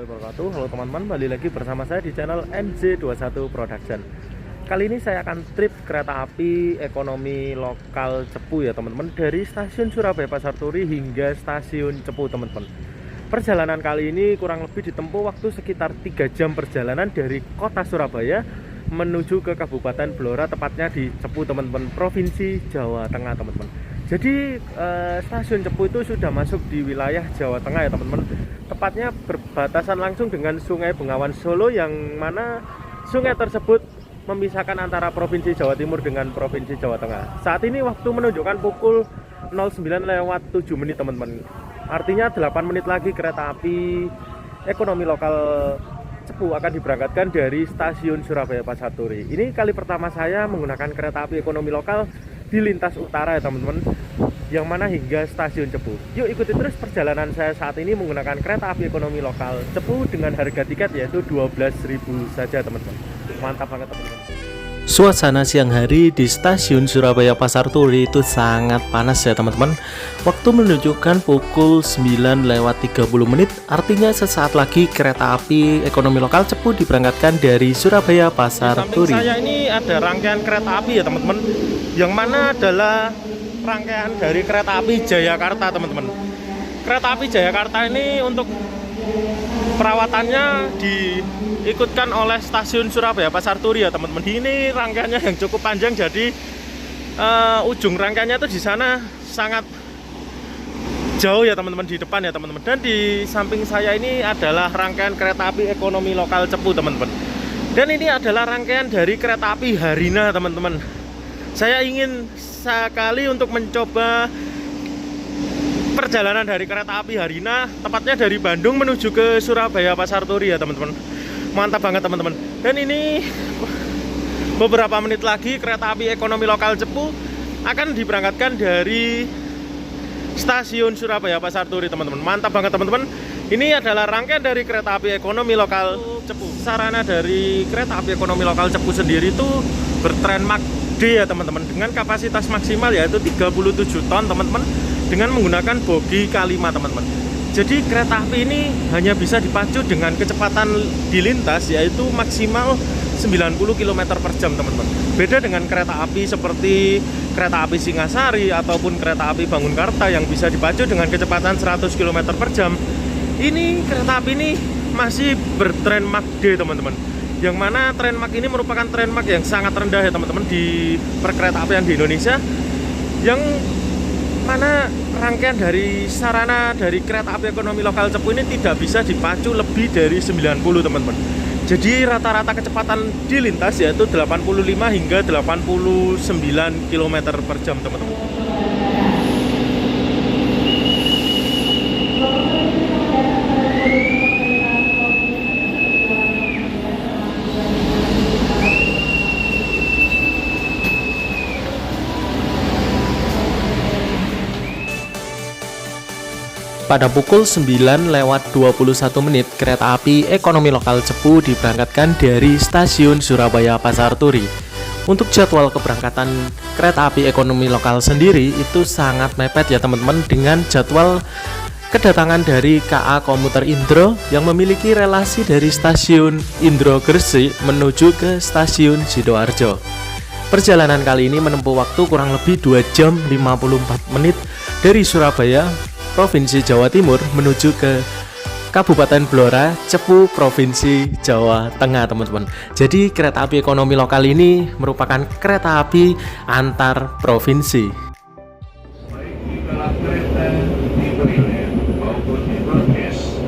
Wabarakatuh. Halo teman-teman, kembali lagi bersama saya di channel MJ21 Production. Kali ini saya akan trip kereta api ekonomi lokal Cepu ya teman-teman, dari stasiun Surabaya Pasar Turi hingga stasiun Cepu teman-teman. Perjalanan kali ini kurang lebih ditempuh waktu sekitar 3 jam perjalanan dari kota Surabaya menuju ke Kabupaten Blora, tepatnya di Cepu teman-teman, Provinsi Jawa Tengah teman-teman. Jadi stasiun Cepu itu sudah masuk di wilayah Jawa Tengah ya teman-teman, tepatnya berbatasan langsung dengan Sungai Bengawan Solo, yang mana sungai tersebut memisahkan antara Provinsi Jawa Timur dengan Provinsi Jawa Tengah. Saat ini waktu menunjukkan pukul 09:07 teman-teman. Artinya 8 menit lagi kereta api ekonomi lokal Cepu akan diberangkatkan dari stasiun Surabaya Pasar Turi. Ini kali pertama saya menggunakan kereta api ekonomi lokal di lintas utara ya teman-teman, yang mana hingga stasiun Cepu. Yuk ikuti terus perjalanan saya saat ini menggunakan kereta api ekonomi lokal Cepu dengan harga tiket yaitu 12.000 saja teman-teman. Mantap banget teman-teman. Suasana siang hari di stasiun Surabaya Pasar Turi itu sangat panas ya teman-teman. Waktu menunjukkan pukul 9:30, artinya sesaat lagi kereta api ekonomi lokal Cepu diberangkatkan dari Surabaya Pasar Turi. Saya ini ada rangkaian kereta api ya teman-teman, yang mana adalah rangkaian dari kereta api Jayakarta teman-teman. Kereta api Jayakarta ini untuk perawatannya diikutkan oleh stasiun Surabaya Pasar Turi ya teman-teman. Ini rangkaiannya yang cukup panjang, jadi ujung rangkaiannya itu di sana sangat jauh ya teman-teman, di depan ya teman-teman. Dan di samping saya ini adalah rangkaian kereta api ekonomi lokal Cepu teman-teman. Dan ini adalah rangkaian dari kereta api Harina teman-teman. Saya ingin sekali untuk mencoba perjalanan dari kereta api Harina, tepatnya dari Bandung menuju ke Surabaya Pasar Turi ya teman-teman. Mantap banget teman-teman. Dan ini beberapa menit lagi kereta api ekonomi lokal Cepu akan diberangkatkan dari stasiun Surabaya Pasar Turi teman-teman. Mantap banget teman-teman. Ini adalah rangkaian dari kereta api ekonomi lokal Cepu. Sarana dari kereta api ekonomi lokal Cepu sendiri itu bertren Mark D ya teman-teman, dengan kapasitas maksimal yaitu 37 ton teman-teman, dengan menggunakan bogi K5 teman-teman. Jadi kereta api ini hanya bisa dipacu dengan kecepatan di lintas yaitu maksimal 90 km per jam teman-teman. Beda dengan kereta api seperti kereta api Singasari ataupun kereta api Bangunkarta yang bisa dipacu dengan kecepatan 100 km per jam. Ini kereta api ini masih bertren Mark D teman-teman, yang mana tren Mark ini merupakan tren Mark yang sangat rendah ya teman-teman di perkereta apian di Indonesia, yang mana rangkaian dari sarana dari kereta api ekonomi lokal Cepu ini tidak bisa dipacu lebih dari 90 teman-teman. Jadi rata-rata kecepatan di lintas yaitu 85 hingga 89 km per jam teman-teman. Pada pukul 9:21 kereta api ekonomi lokal Cepu diberangkatkan dari stasiun Surabaya Pasar Turi. Untuk jadwal keberangkatan kereta api ekonomi lokal sendiri itu sangat mepet ya teman-teman, dengan jadwal kedatangan dari KA Komuter Indro yang memiliki relasi dari stasiun Indro Gresik menuju ke stasiun Sidoarjo. Perjalanan kali ini menempuh waktu kurang lebih 2 jam 54 menit dari Surabaya, Provinsi Jawa Timur menuju ke Kabupaten Blora, Cepu, Provinsi Jawa Tengah teman-teman. Jadi kereta api ekonomi lokal ini merupakan kereta api antar provinsi. Baik di dalam kereta di primer maupun di broadcast,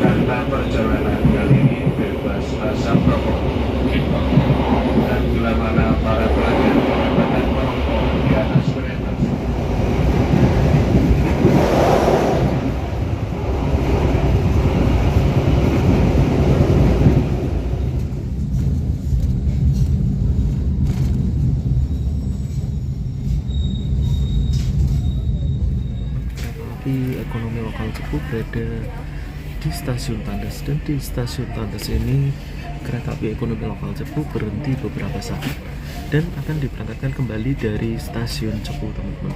karena perjalanan kali ini bebas asap rokok. Dan bila mana para Cepu berada di stasiun Tandas, dan di stasiun Tandas ini kereta api ekonomi lokal Cepu berhenti beberapa saat dan akan diberangkatkan kembali dari stasiun Cepu, teman-teman.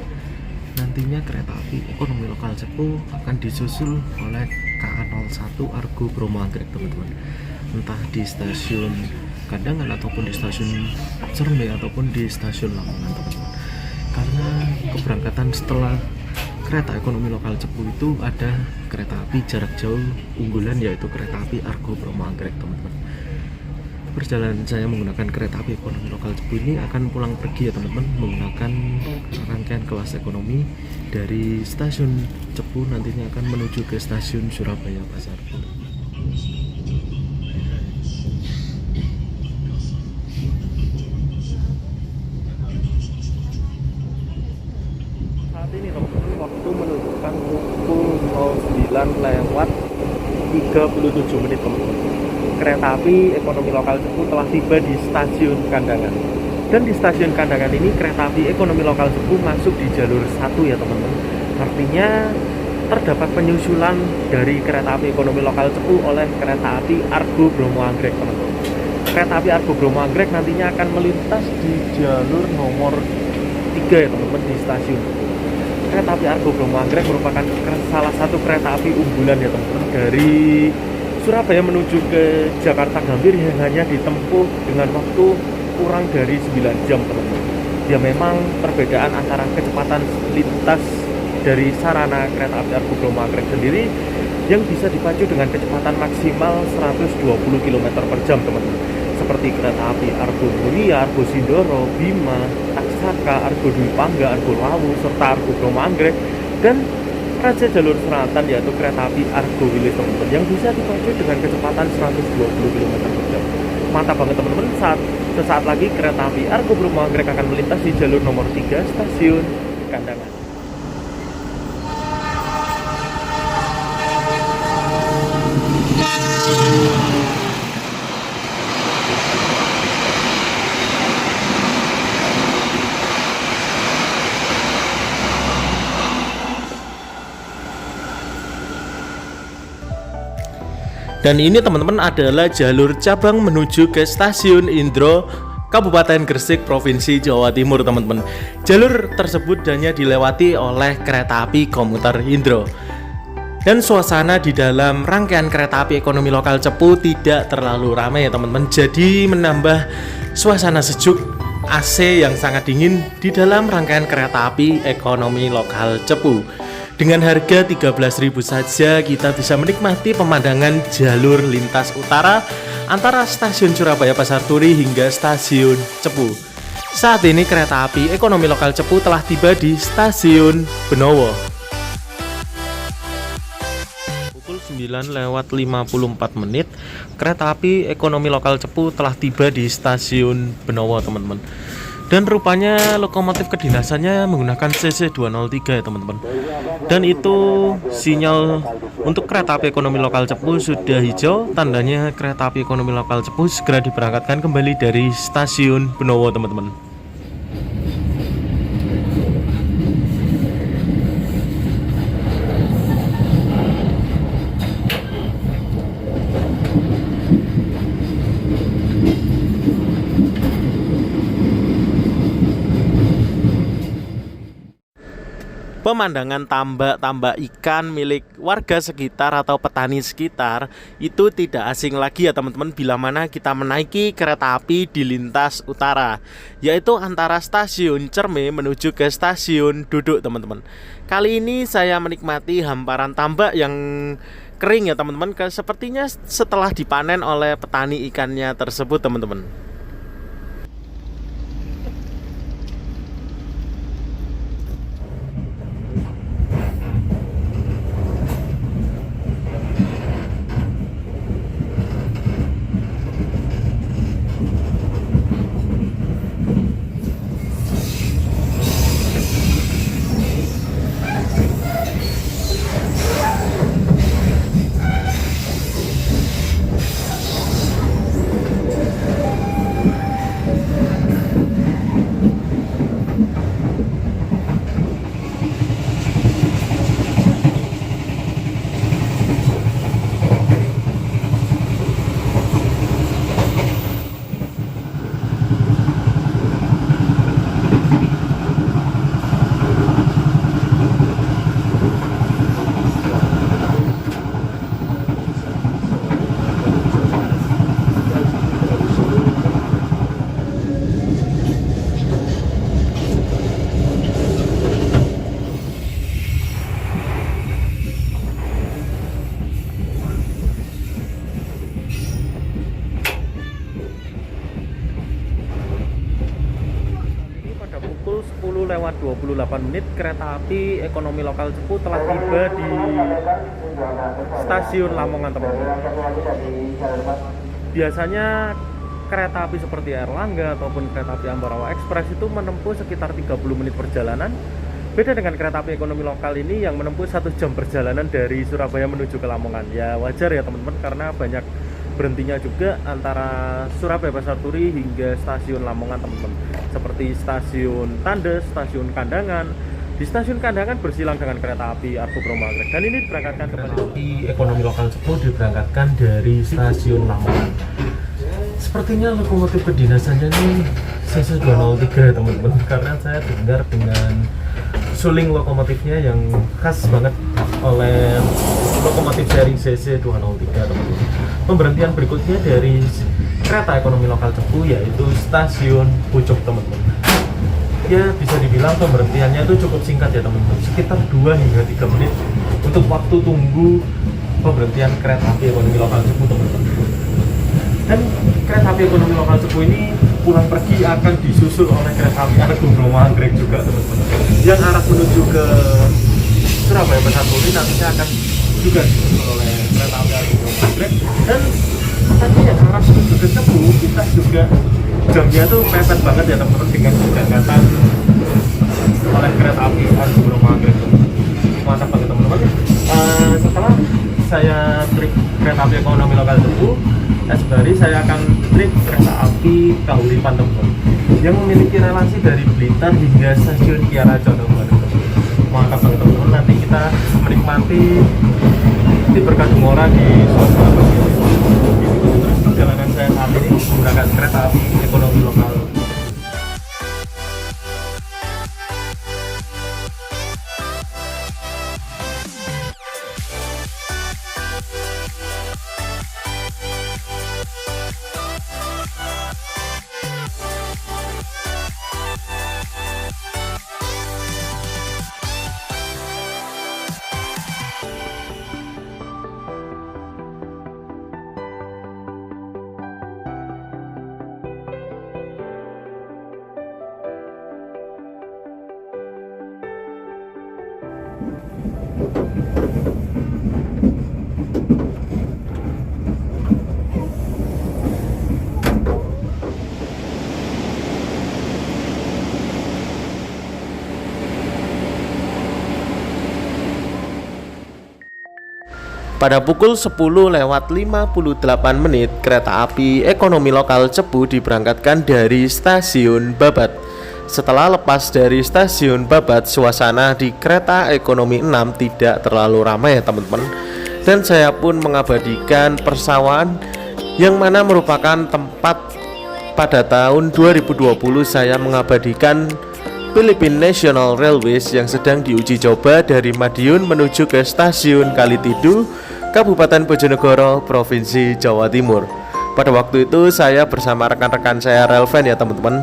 Nantinya kereta api ekonomi lokal Cepu akan disusul oleh KA01 Argo Bromo Anggrek, teman-teman. Entah di stasiun Kandangan ataupun di stasiun Cerme ataupun di stasiun Lamongan, teman-teman. Karena keberangkatan setelah kereta ekonomi lokal Cepu itu ada kereta api jarak jauh unggulan, yaitu kereta api Argo Bromo Anggrek, teman-teman. Perjalanan saya menggunakan kereta api ekonomi lokal Cepu ini akan pulang pergi ya teman-teman, menggunakan rangkaian kelas ekonomi dari stasiun Cepu, nantinya akan menuju ke stasiun Surabaya Pasar Turi. Saat ini teman-teman waktu menunjukkan pukul 09:37 menit, teman-teman. Kereta api ekonomi lokal Cepu telah tiba di stasiun Kandangan. Dan di stasiun Kandangan ini kereta api ekonomi lokal Cepu masuk di jalur 1 ya teman-teman. Artinya terdapat penyusulan dari kereta api ekonomi lokal Cepu oleh kereta api Argo Bromo Anggrek, teman-teman. Kereta api Argo Bromo Anggrek nantinya akan melintas di jalur nomor 3 ya teman-teman, di stasiun. Kereta api Argo Bromo Anggrek merupakan salah satu kereta api unggulan ya teman-teman, dari Surabaya menuju ke Jakarta Gambir yang hanya ditempuh dengan waktu kurang dari 9 jam, teman-teman. Ya memang perbedaan antara kecepatan lintas dari sarana kereta api Argo Bromo Anggrek sendiri yang bisa dipacu dengan kecepatan maksimal 120 km per jam, teman-teman. Seperti kereta api Argo Muria, Argo Sindoro, Bima, Taksaka, Argo Dwi Pangga, Argo Lawu, serta Argo Bromo Anggrek, dan Raja Jalur Selatan yaitu kereta api Argo Wilis, teman-teman, yang bisa dipacu dengan kecepatan 120 km per jam. Mantap banget teman-teman, sesaat lagi kereta api Argo Bromo Anggrek akan melintas di jalur nomor 3 stasiun Kandangan. Dan ini teman-teman adalah jalur cabang menuju ke stasiun Indro, Kabupaten Gresik, Provinsi Jawa Timur, teman-teman. Jalur tersebut hanya dilewati oleh kereta api komuter Indro. Dan suasana di dalam rangkaian kereta api ekonomi lokal Cepu tidak terlalu ramai ya teman-teman. Jadi menambah suasana sejuk AC yang sangat dingin di dalam rangkaian kereta api ekonomi lokal Cepu. Dengan harga 13.000 saja kita bisa menikmati pemandangan jalur lintas utara antara stasiun Surabaya Pasar Turi hingga stasiun Cepu. Saat ini kereta api ekonomi lokal Cepu telah tiba di stasiun Benowo. Pukul 9:54 menit, kereta api ekonomi lokal Cepu telah tiba di stasiun Benowo, teman-teman. Dan rupanya lokomotif kedinasannya menggunakan CC203 ya teman-teman. Dan itu sinyal untuk kereta api ekonomi lokal Cepu sudah hijau, tandanya kereta api ekonomi lokal Cepu segera diberangkatkan kembali dari stasiun Benowo, teman-teman. Pemandangan tambak-tambak ikan milik warga sekitar atau petani sekitar itu tidak asing lagi ya teman-teman, bila mana kita menaiki kereta api di lintas utara, yaitu antara stasiun Cerme menuju ke stasiun Duduk, teman-teman. Kali ini saya menikmati hamparan tambak yang kering ya teman-teman, sepertinya setelah dipanen oleh petani ikannya tersebut, teman-teman. lewat 28 menit kereta api ekonomi lokal Cepu telah tiba di stasiun Lamongan, teman-teman. Biasanya kereta api seperti Erlangga ataupun kereta api Ambarawa Express itu menempuh sekitar 30 menit perjalanan. Beda dengan kereta api ekonomi lokal ini yang menempuh 1 jam perjalanan dari Surabaya menuju ke Lamongan. Ya wajar ya teman-teman, karena banyak berhentinya juga antara Surabaya Pasar Turi hingga stasiun Lamongan, teman-teman. Seperti stasiun Tandes, stasiun Kandangan. Di stasiun Kandangan bersilang dengan kereta api Argo Bromo Anggrek. Dan ini diberangkatkan kereta api ekonomi lokal Cepu diberangkatkan dari stasiun Lamongan. Sepertinya lokomotif kedinasannya ini CC203 ya teman-teman, karena saya dengar dengan suling lokomotifnya yang khas banget oleh lokomotif seri CC203 teman-teman. Pemberhentian berikutnya dari kereta ekonomi lokal Cepu yaitu stasiun Pucuk, teman-teman. Ya bisa dibilang pemberhentiannya itu cukup singkat ya teman-teman, sekitar 2 hingga 3 menit untuk waktu tunggu pemberhentian kereta api ekonomi lokal Cepu, teman-teman. Dan kereta api ekonomi lokal Cepu ini pulang pergi akan disusul oleh kereta api Argo Bromo Anggrek juga, teman-teman, yang arah menuju ke Surabaya Pasar Turi nantinya akan juga disusul oleh kereta api Argo Bromo Anggrek. Dan tadi yang arah menuju ke Cepu kita juga jamnya tuh pepet banget ya teman-teman dengan keberangkatan oleh kereta api Argo Bromo Anggrek. Mantap banget teman-teman. Setelah saya trik kereta api ekonomi lokal Cepu, esok saya akan trip kereta api Kahuripan, teman-teman, yang memiliki relasi dari Blitar hingga stasiun Kiara Condong. Mantap banget teman-teman, nanti kita menikmati di Berkadungora di suasana pagi. Terus perjalanan saya saat ini menggunakan kereta api ekonomi lokal. Pada pukul 10:58 menit, kereta api ekonomi lokal Cepu diberangkatkan dari stasiun Babat. Setelah lepas dari stasiun Babat, suasana di kereta ekonomi 6 tidak terlalu ramai ya teman-teman. Dan saya pun mengabadikan persawahan yang mana merupakan tempat pada tahun 2020 saya mengabadikan Philippine National Railways yang sedang diuji coba dari Madiun menuju ke stasiun Kalitidu, Kabupaten Bojonegoro, Provinsi Jawa Timur. Pada waktu itu saya bersama rekan-rekan saya relevan ya teman-teman.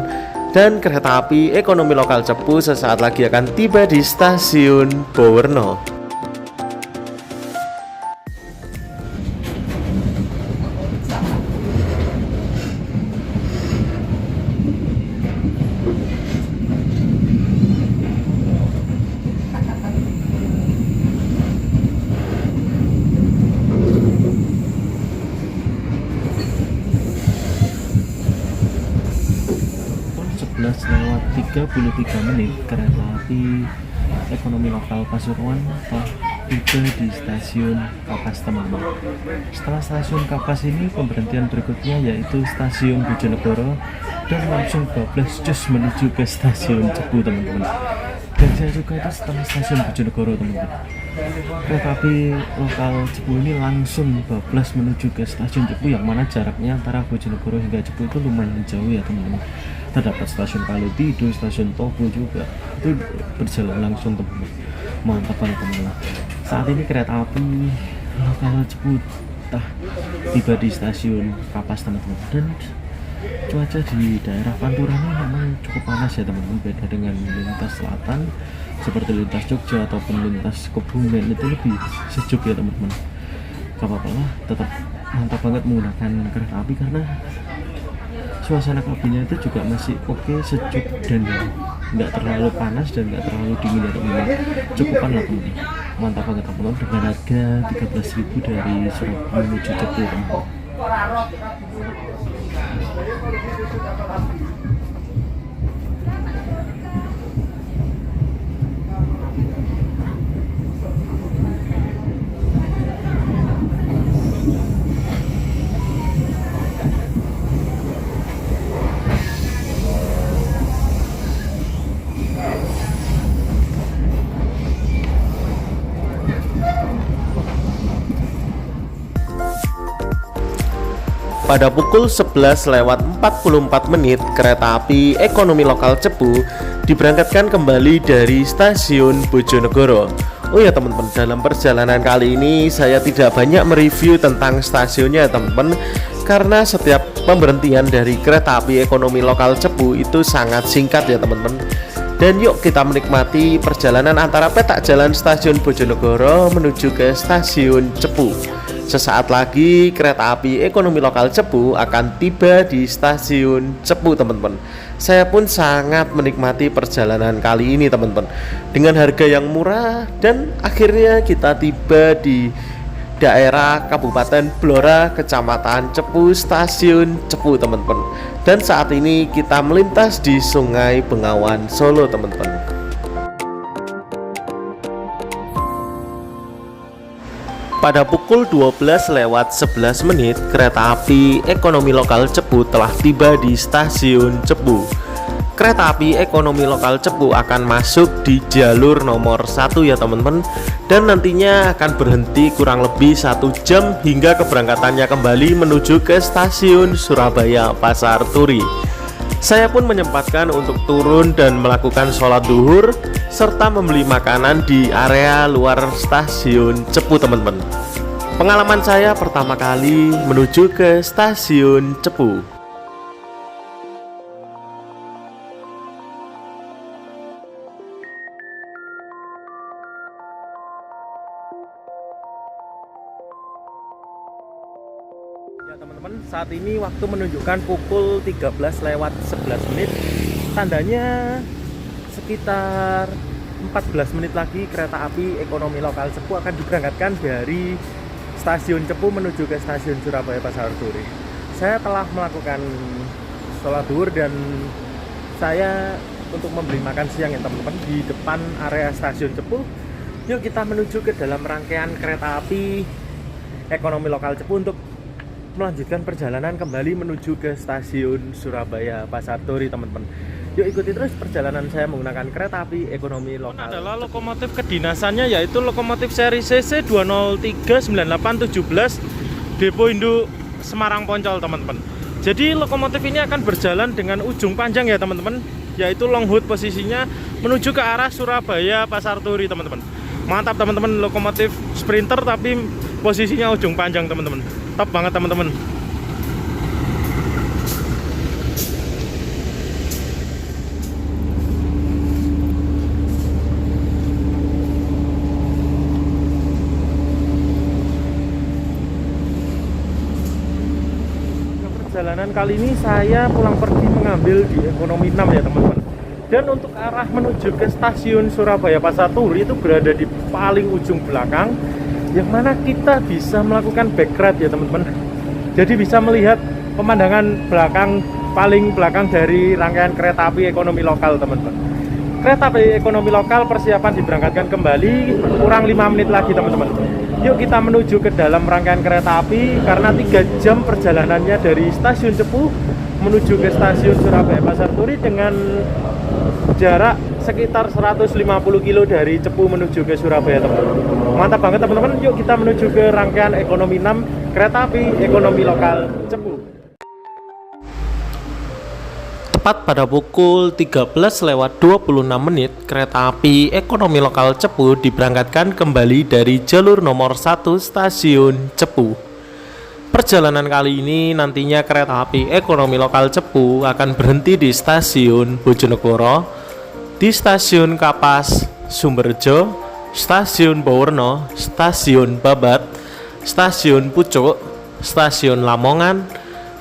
Dan kereta api ekonomi lokal Cepu sesaat lagi akan tiba di stasiun Bowerno. Lewat 33 menit kereta api ekonomi lokal Pasuruan telah tiba di stasiun Kapas, teman-teman. Setelah stasiun Kapas ini pemberhentian berikutnya yaitu stasiun Bojonegoro dan langsung bablas cus menuju ke stasiun Cepu, teman-teman. Dan saya juga itu setelah stasiun Bojonegoro, teman-teman, kereta api lokal Cepu ini langsung bablas menuju ke stasiun Cepu, yang mana jaraknya antara Bojonegoro hingga Cepu itu lumayan jauh ya teman-teman. Terdapat stasiun Kalitidu, stasiun Tobu juga, itu berjalan langsung teman-teman. Mantap banget teman-teman. Saat ini kereta api lokal Cepu telah tiba di stasiun Kapas, teman-teman. Dan cuaca di daerah Pantura ini memang cukup panas ya teman-teman. Beda dengan lintas selatan seperti lintas Jogja ataupun lintas Kebumen, itu lebih sejuk ya teman-teman. Gak apa-apa lah, tetap mantap banget menggunakan kereta api karena suasana kabinnya itu juga masih oke, sejuk dan nggak terlalu panas dan nggak terlalu dingin ya teman-teman. Cukupan lah teman-teman, mantap banget teman-teman, dengan harga 13.000 dari Surabaya menuju Cepu teman-teman. Pada pukul 11:44 kereta api ekonomi lokal Cepu diberangkatkan kembali dari stasiun Bojonegoro. Oh ya teman-teman, dalam perjalanan kali ini saya tidak banyak mereview tentang stasiunnya teman-teman, karena setiap pemberhentian dari kereta api ekonomi lokal Cepu itu sangat singkat ya teman-teman. Dan yuk kita menikmati perjalanan antara petak jalan stasiun Bojonegoro menuju ke stasiun Cepu. Sesaat lagi kereta api ekonomi lokal Cepu akan tiba di stasiun Cepu teman-teman. Saya pun sangat menikmati perjalanan kali ini teman-teman, dengan harga yang murah, dan akhirnya kita tiba di daerah Kabupaten Blora, Kecamatan Cepu, stasiun Cepu teman-teman. Dan saat ini kita melintas di Sungai Bengawan, Solo teman-teman. Pada pukul 12:11 kereta api ekonomi lokal Cepu telah tiba di stasiun Cepu. Kereta api ekonomi lokal Cepu akan masuk di jalur nomor 1 ya teman-teman, dan nantinya akan berhenti kurang lebih 1 jam hingga keberangkatannya kembali menuju ke stasiun Surabaya Pasar Turi. Saya pun menyempatkan untuk turun dan melakukan sholat duhur serta membeli makanan di area luar stasiun Cepu teman-teman. Pengalaman saya pertama kali menuju ke stasiun Cepu. Ya teman-teman, saat ini waktu menunjukkan pukul 13:11. Tandanya sekitar 14 menit lagi kereta api ekonomi lokal Cepu akan diberangkatkan dari stasiun Cepu menuju ke stasiun Surabaya Pasar Turi. Saya telah melakukan sholat zuhur dan saya untuk membeli makan siang ya teman-teman di depan area stasiun Cepu. Yuk kita menuju ke dalam rangkaian kereta api ekonomi lokal Cepu untuk melanjutkan perjalanan kembali menuju ke stasiun Surabaya Pasar Turi teman-teman. Yuk ikuti terus perjalanan saya menggunakan kereta api ekonomi lokal. Adalah lokomotif kedinasannya, yaitu lokomotif seri CC 2039817 Depo Induk Semarang Poncol teman-teman. Jadi lokomotif ini akan berjalan dengan ujung panjang ya teman-teman, yaitu long hood posisinya menuju ke arah Surabaya Pasar Turi teman-teman. Mantap teman-teman, lokomotif sprinter tapi posisinya ujung panjang teman-teman. Top banget teman-teman. Perjalanan kali ini saya pulang pergi mengambil di ekonomi 6 ya teman-teman. Dan untuk arah menuju ke stasiun Surabaya Pasar Turi itu berada di paling ujung belakang, yang mana kita bisa melakukan back ride ya teman-teman. Jadi bisa melihat pemandangan paling belakang dari rangkaian kereta api ekonomi lokal teman-teman. Kereta api ekonomi lokal persiapan diberangkatkan kembali kurang 5 menit lagi teman-teman. Yuk kita menuju ke dalam rangkaian kereta api, karena 3 jam perjalanannya dari stasiun Cepu menuju ke stasiun Surabaya Pasar Turi dengan jarak sekitar 150 kilo dari Cepu menuju ke Surabaya teman-teman. Mantap banget teman-teman. Yuk kita menuju ke rangkaian ekonomi 6 kereta api ekonomi lokal Cepu. Tepat pada pukul 13:26 kereta api ekonomi lokal Cepu diberangkatkan kembali dari jalur nomor 1 stasiun Cepu. Perjalanan kali ini nantinya kereta api ekonomi lokal Cepu akan berhenti di stasiun Bojonegoro, di stasiun Kapas Sumberjo, stasiun Bowerno, stasiun Babat, stasiun Pucuk, stasiun Lamongan,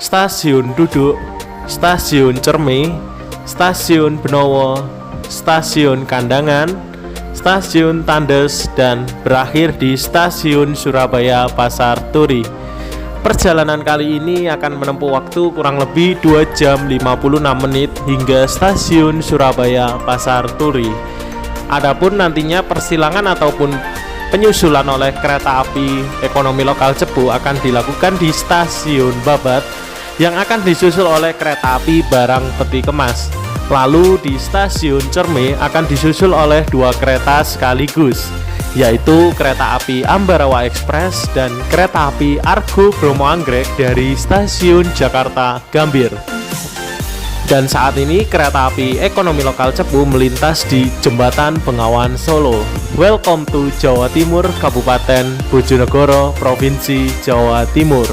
stasiun Duduk, Stasiun Cerme, Stasiun Benowo, Stasiun Kandangan, Stasiun Tandes, dan berakhir di Stasiun Surabaya Pasar Turi. Perjalanan kali ini akan menempuh waktu kurang lebih 2 jam 56 menit hingga Stasiun Surabaya Pasar Turi. Adapun nantinya persilangan ataupun penyusulan oleh kereta api ekonomi lokal Cepu akan dilakukan di Stasiun Babat yang akan disusul oleh kereta api barang peti kemas. Lalu di Stasiun Cerme akan disusul oleh 2 kereta sekaligus, yaitu kereta api Ambarawa Express dan kereta api Argo Bromo Anggrek dari Stasiun Jakarta Gambir. Dan saat ini kereta api ekonomi lokal Cepu melintas di Jembatan Bengawan Solo. Welcome to Jawa Timur, Kabupaten Bojonegoro, Provinsi Jawa Timur.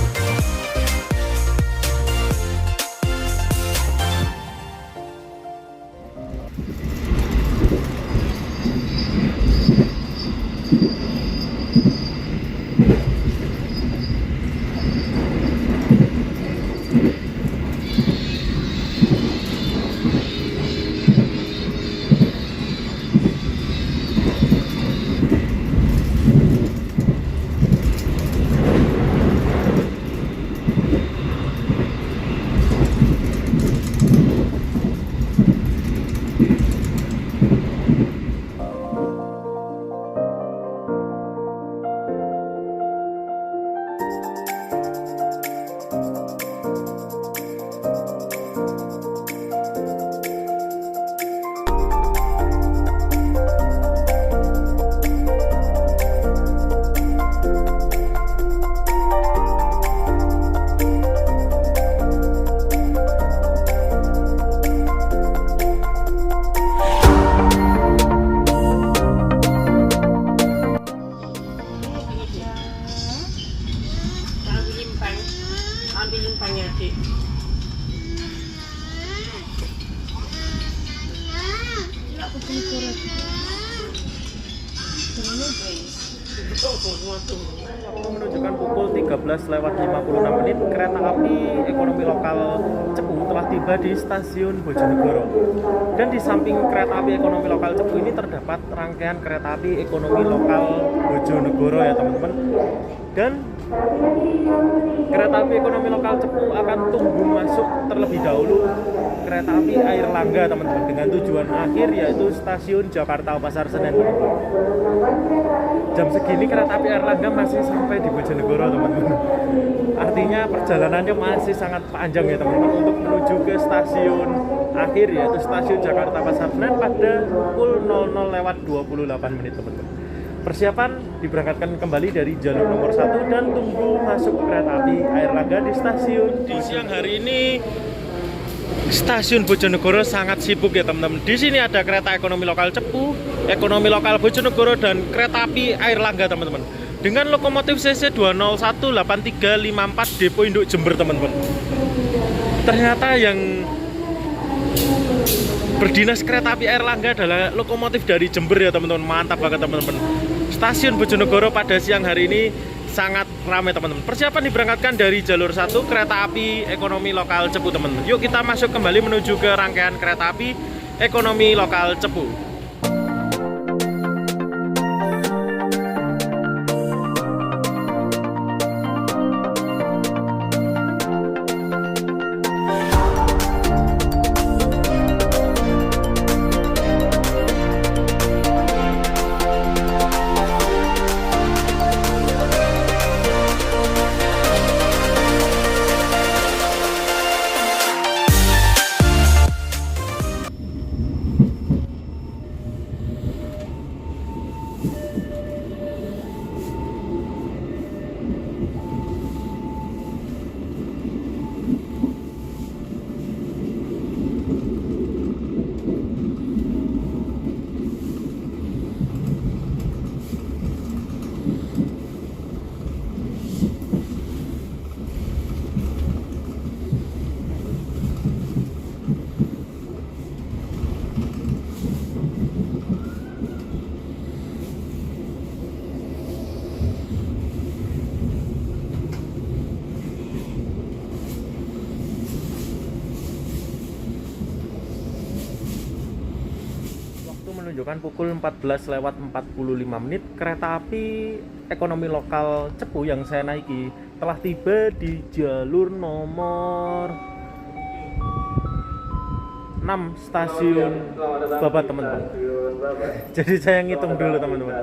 Ambil limpahnya, Dik. Waktu menunjukkan pukul 13:56 menit, kereta api ekonomi lokal Cepu telah tiba di Stasiun Bojonegoro. Dan di samping kereta api ekonomi lokal Cepu ini terdapat rangkaian kereta api ekonomi lokal Bojonegoro ya teman-teman. Dan kereta api ekonomi lokal Cepu akan tunggu masuk terlebih dahulu kereta api Airlangga teman-teman, dengan tujuan akhir yaitu Stasiun Jakarta Pasar Senen teman-teman. Jam segini kereta api Airlangga masih sampai di Bojonegoro teman-teman. Artinya perjalanannya masih sangat panjang ya teman-teman untuk menuju ke stasiun akhir yaitu Stasiun Jakarta Pasar Senen pada pukul 00:28 menit teman-teman. Persiapan diberangkatkan kembali dari jalur nomor 1 dan tunggu masuk kereta api Airlangga di stasiun. Di siang hari ini Stasiun Bojonegoro sangat sibuk ya teman-teman. Di sini ada kereta ekonomi lokal Cepu, ekonomi lokal Bojonegoro, dan kereta api Airlangga teman-teman. Dengan lokomotif CC 2018354 Depo Induk Jember teman-teman. Ternyata yang berdinas kereta api Airlangga adalah lokomotif dari Jember ya teman-teman. Mantap banget teman-teman. Stasiun Bojonegoro pada siang hari ini sangat ramai teman-teman. Persiapan diberangkatkan dari jalur 1 kereta api ekonomi lokal Cepu teman-teman. Yuk kita masuk kembali menuju ke rangkaian kereta api ekonomi lokal Cepu. menunjukkan pukul 14:45 kereta api ekonomi lokal Cepu yang saya naiki telah tiba di jalur nomor 6 stasiun Babat, teman-teman. Jadi saya ngitung dulu, teman-teman.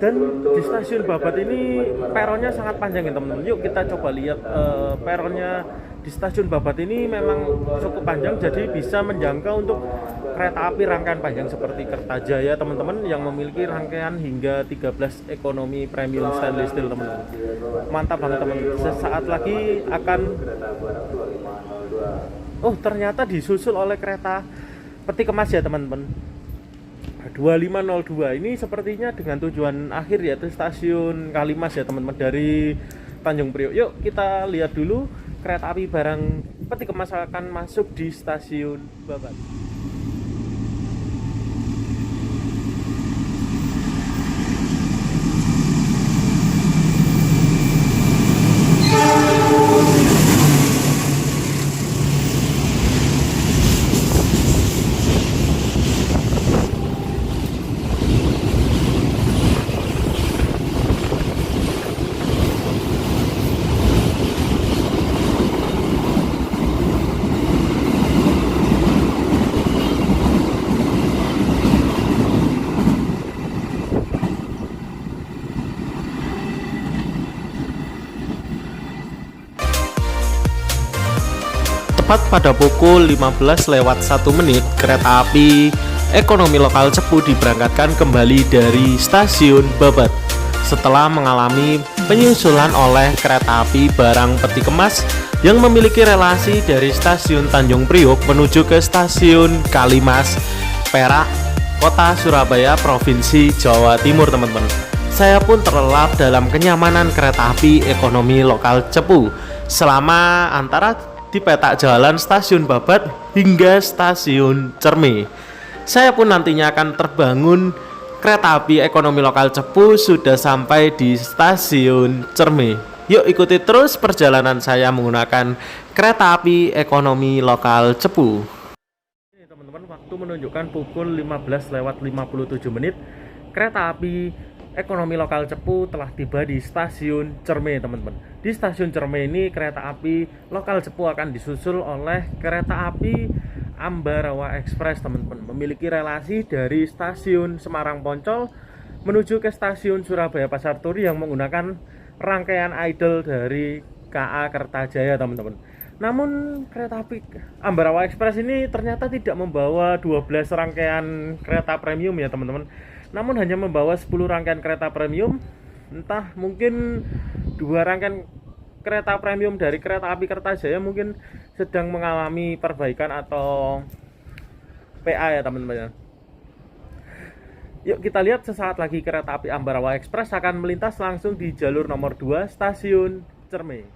Dan di stasiun Babat ini peronnya sangat panjang ya, teman-teman. Yuk kita coba lihat peronnya di stasiun Babat ini memang cukup panjang, jadi bisa menjangkau untuk kereta api rangkaian panjang seperti Kertajaya, teman-teman, yang memiliki rangkaian hingga 13 ekonomi premium stainless steel, teman-teman. Mantap banget, teman-teman. Sesaat lagi akan ternyata disusul oleh kereta peti kemas ya, teman-teman. 2502 ini sepertinya dengan tujuan akhir yaitu stasiun Kalimas ya, teman-teman, dari Tanjung Priok. Yuk kita lihat dulu kereta api barang peti kemas akan masuk di stasiun Babat. Tepat pada pukul 15:01 kereta api ekonomi lokal Cepu diberangkatkan kembali dari stasiun Babat setelah mengalami penyusulan oleh kereta api barang peti kemas yang memiliki relasi dari stasiun Tanjung Priok menuju ke stasiun Kalimas, Perak, Kota Surabaya, Provinsi Jawa Timur, teman-teman. Saya pun terlelap dalam kenyamanan kereta api ekonomi lokal Cepu selama antara di petak jalan stasiun Babat hingga stasiun Cerme. Saya pun nantinya akan terbangun kereta api ekonomi lokal Cepu sudah sampai di stasiun Cerme. Yuk ikuti terus perjalanan saya menggunakan kereta api ekonomi lokal Cepu. Ini, teman-teman, waktu menunjukkan pukul 15:57 kereta api ekonomi lokal Cepu telah tiba di stasiun Cerme, teman-teman. Di stasiun Cerme ini kereta api lokal Cepu akan disusul oleh kereta api Ambarawa Express, teman-teman, memiliki relasi dari stasiun Semarang Poncol menuju ke stasiun Surabaya Pasar Turi yang menggunakan rangkaian idle dari KA Kertajaya, teman-teman. Namun kereta api Ambarawa Express ini ternyata tidak membawa 12 rangkaian kereta premium ya, teman-teman, namun hanya membawa 10 rangkaian kereta premium. Entah mungkin 2 rangkaian kereta premium dari kereta api Kertajaya mungkin sedang mengalami perbaikan atau PA ya, teman-teman. Yuk kita lihat sesaat lagi kereta api Ambarawa Express akan melintas langsung di jalur nomor 2 stasiun Cerme.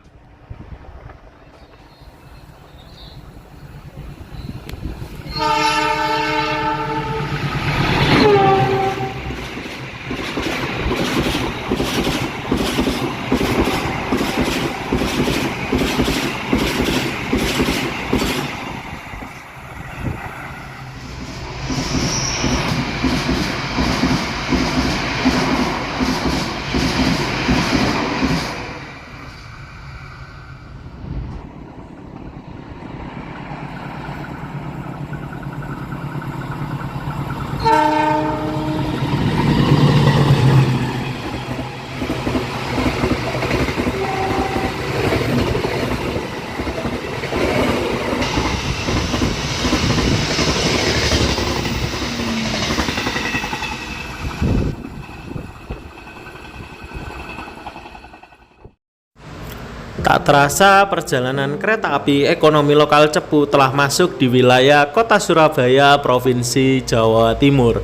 Tak terasa perjalanan kereta api ekonomi lokal Cepu telah masuk di wilayah Kota Surabaya, Provinsi Jawa Timur.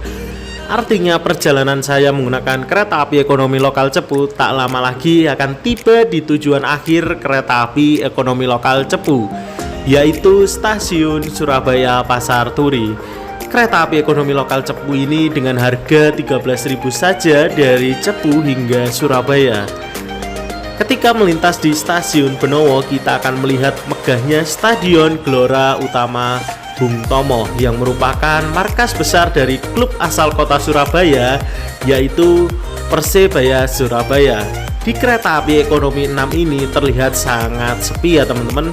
Artinya perjalanan saya menggunakan kereta api ekonomi lokal Cepu tak lama lagi akan tiba di tujuan akhir kereta api ekonomi lokal Cepu, yaitu stasiun Surabaya Pasar Turi. Kereta api ekonomi lokal Cepu ini dengan harga 13.000 saja dari Cepu hingga Surabaya. Ketika melintas di stasiun Benowo, kita akan melihat megahnya Stadion Gelora Utama Bung Tomo yang merupakan markas besar dari klub asal kota Surabaya, yaitu Persebaya Surabaya. Di kereta api ekonomi 6 ini terlihat sangat sepi ya teman-teman,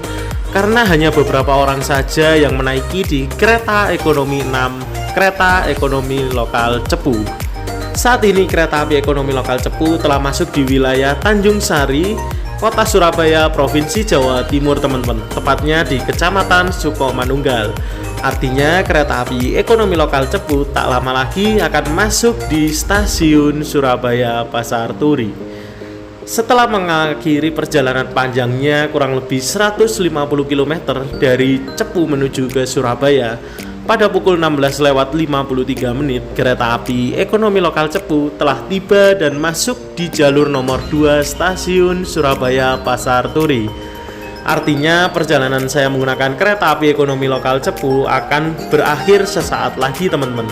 karena hanya beberapa orang saja yang menaiki di kereta ekonomi 6, kereta ekonomi lokal Cepu. Saat ini kereta api ekonomi lokal Cepu telah masuk di wilayah Tanjung Sari, Kota Surabaya, Provinsi Jawa Timur teman-teman, tepatnya di Kecamatan Sukomanunggal. Artinya kereta api ekonomi lokal Cepu tak lama lagi akan masuk di stasiun Surabaya Pasar Turi. Setelah mengakhiri perjalanan panjangnya kurang lebih 150 km dari Cepu menuju ke Surabaya, pada pukul 16:53 kereta api ekonomi lokal Cepu telah tiba dan masuk di jalur nomor 2 stasiun Surabaya Pasar Turi. Artinya perjalanan saya menggunakan kereta api ekonomi lokal Cepu akan berakhir sesaat lagi teman-teman.